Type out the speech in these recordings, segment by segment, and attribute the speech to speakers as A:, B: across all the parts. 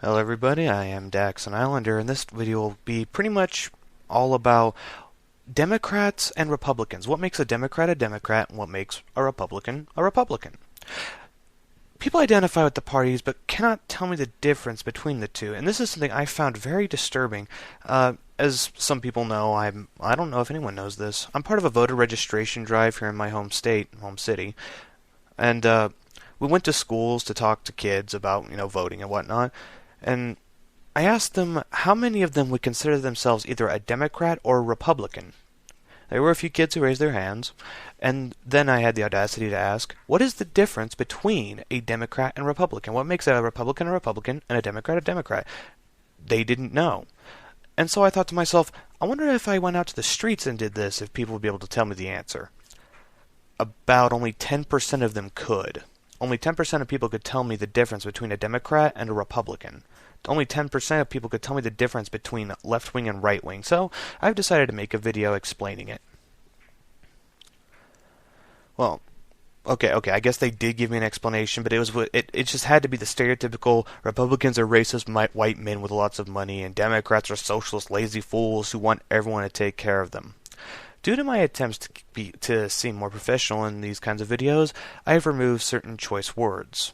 A: Hello everybody, I am Dax, an Islander, and this video will be pretty much all about Democrats and Republicans. What makes a Democrat, and what makes a Republican, a Republican. People identify with the parties, but cannot tell me the difference between the two, and this is something I found very disturbing. As some people know, I don't know if anyone knows this, I'm part of a voter registration drive here in my home city, and we went to schools to talk to kids about, voting and whatnot. And I asked them how many of them would consider themselves either a Democrat or a Republican. There were a few kids who raised their hands, and then I had the audacity to ask, what is the difference between a Democrat and a Republican? What makes a Republican and a Democrat? They didn't know. And so I thought to myself, I wonder if I went out to the streets and did this, if people would be able to tell me the answer. About only 10% of them could. Only 10% of people could tell me the difference between a Democrat and a Republican. Only 10% of people could tell me the difference between left-wing and right-wing, so I've decided to make a video explaining it. Well, okay, I guess they did give me an explanation, but it just had to be the stereotypical Republicans are racist white men with lots of money, and Democrats are socialist lazy fools who want everyone to take care of them. Due to my attempts to seem more professional in these kinds of videos, I have removed certain choice words.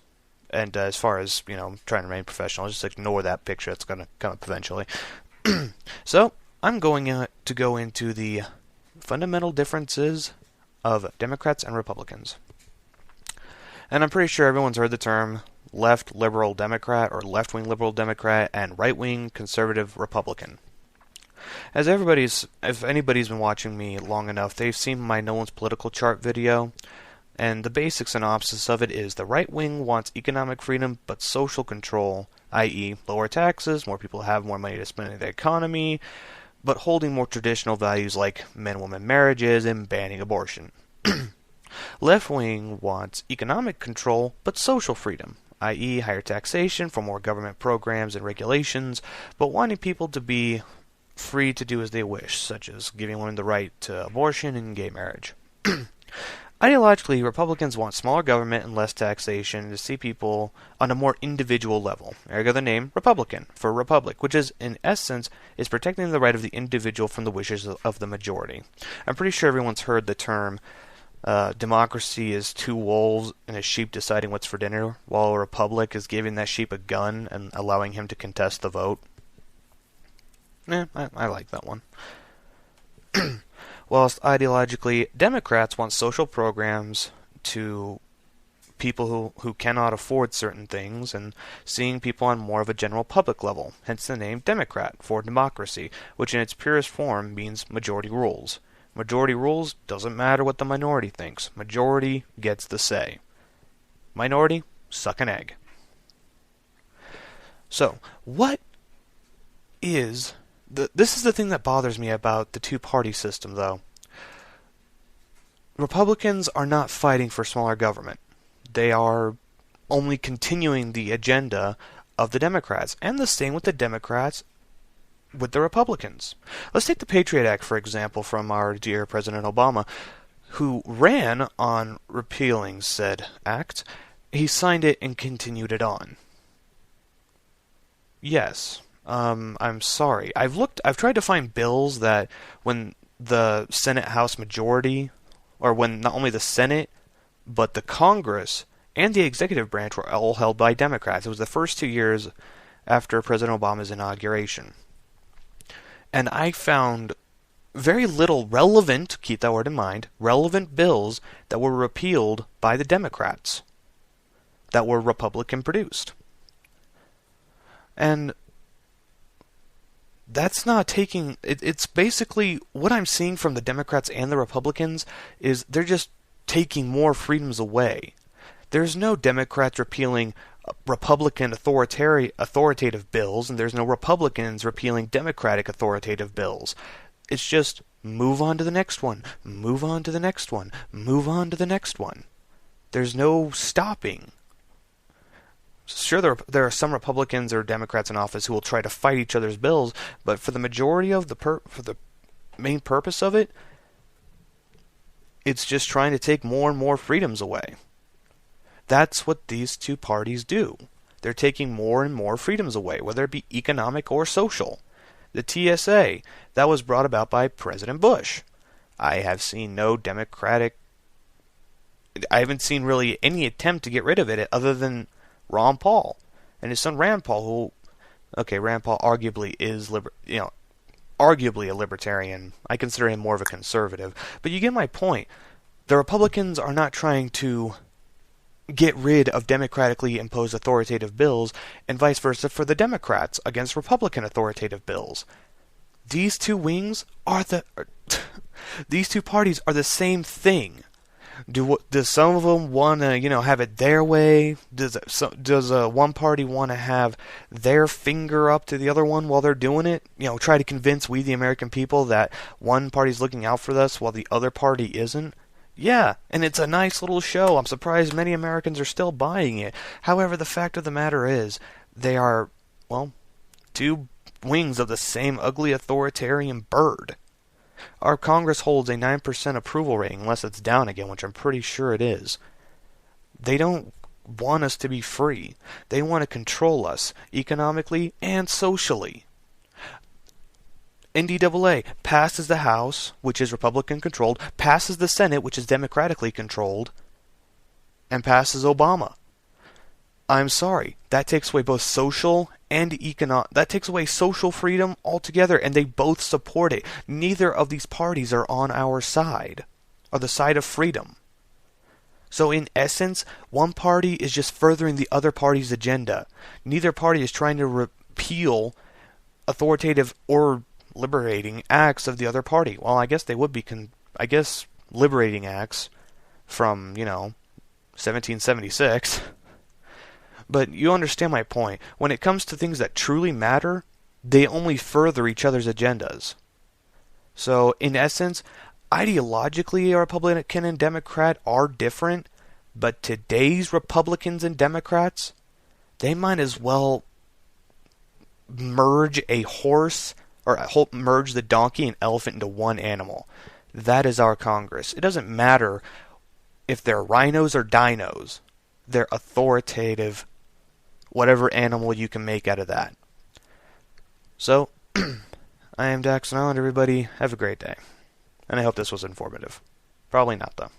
A: And as far as, trying to remain professional, just ignore that picture. It's going to come up eventually. So, I'm going to go into the fundamental differences of Democrats and Republicans. And I'm pretty sure everyone's heard the term left liberal Democrat or left-wing liberal Democrat and right-wing conservative Republican. If anybody's been watching me long enough, they've seen my No One's Political Chart video, and the basic synopsis of it is the right wing wants economic freedom but social control, i.e. lower taxes, more people have more money to spend in the economy, but holding more traditional values like men-woman marriages and banning abortion. Left wing wants economic control but social freedom, i.e. higher taxation for more government programs and regulations, but wanting people to be free to do as they wish, such as giving women the right to abortion and gay marriage. Ideologically, Republicans want smaller government and less taxation to see people on a more individual level. Ergo the name Republican, for republic, which is, in essence, is protecting the right of the individual from the wishes of the majority. I'm pretty sure everyone's heard the term democracy is two wolves and a sheep deciding what's for dinner, while a republic is giving that sheep a gun and allowing him to contest the vote. I like that one. Whilst ideologically, Democrats want social programs to people who cannot afford certain things and seeing people on more of a general public level, hence the name Democrat, for democracy, which in its purest form means majority rules. Majority rules doesn't matter what the minority thinks. Majority gets the say. Minority, suck an egg. So, what is... This is the thing that bothers me about the two-party system, though. Republicans are not fighting for smaller government. They are only continuing the agenda of the Democrats, and the same with the Democrats with the Republicans. Let's take the Patriot Act, for example, from our dear President Obama, who ran on repealing said act. He signed it and continued it on. Yes. I'm sorry. I've tried to find bills that when the Senate House majority, or when not only the Senate, but the Congress and the executive branch were all held by Democrats. It was the first 2 years after President Obama's inauguration. And I found very little relevant, keep that word in mind, relevant bills that were repealed by the Democrats, that were Republican produced. And that's not taking... It's basically... What I'm seeing from the Democrats and the Republicans is they're just taking more freedoms away. There's no Democrats repealing Republican authoritative bills, and there's no Republicans repealing Democratic authoritative bills. It's just move on to the next one, move on to the next one, move on to the next one. There's no stopping. Sure, there are some Republicans or Democrats in office who will try to fight each other's bills, but for the majority of for the main purpose of it, it's just trying to take more and more freedoms away. That's what these two parties do. they're taking more and more freedoms away, whether it be economic or social. The TSA, that was brought about by President Bush. I haven't seen really any attempt to get rid of it other than Ron Paul and his son Rand Paul, Rand Paul arguably is arguably a libertarian. I consider him more of a conservative. But you get my point. The Republicans are not trying to get rid of democratically imposed authoritative bills, and vice versa for the Democrats against Republican authoritative bills. These two wings are these two parties are the same thing. Does some of them want to, have it their way? Does one party want to have their finger up to the other one while they're doing it? Try to convince we the American people that one party's looking out for us while the other party isn't? Yeah, and it's a nice little show. I'm surprised many Americans are still buying it. However, the fact of the matter is, they are, two wings of the same ugly authoritarian bird. Our Congress holds a 9% approval rating, unless it's down again, which I'm pretty sure it is. They don't want us to be free. They want to control us, economically and socially. NDAA passes the House, which is Republican-controlled, passes the Senate, which is democratically controlled, and passes Obama. I'm sorry, that takes away both social and that takes away social freedom altogether, and they both support it. Neither of these parties are on our side, or the side of freedom. So in essence, one party is just furthering the other party's agenda. Neither party is trying to repeal authoritative or liberating acts of the other party. Well, I guess they would be, liberating acts from, 1776. But you understand my point. When it comes to things that truly matter, they only further each other's agendas. So, in essence, ideologically, a Republican and Democrat are different, but today's Republicans and Democrats, they might as well merge merge the donkey and elephant into one animal. That is our Congress. It doesn't matter if they're rhinos or dinos. They're authoritative, whatever animal you can make out of that. So, I am Daxon Island, everybody. Have a great day. And I hope this was informative. Probably not, though.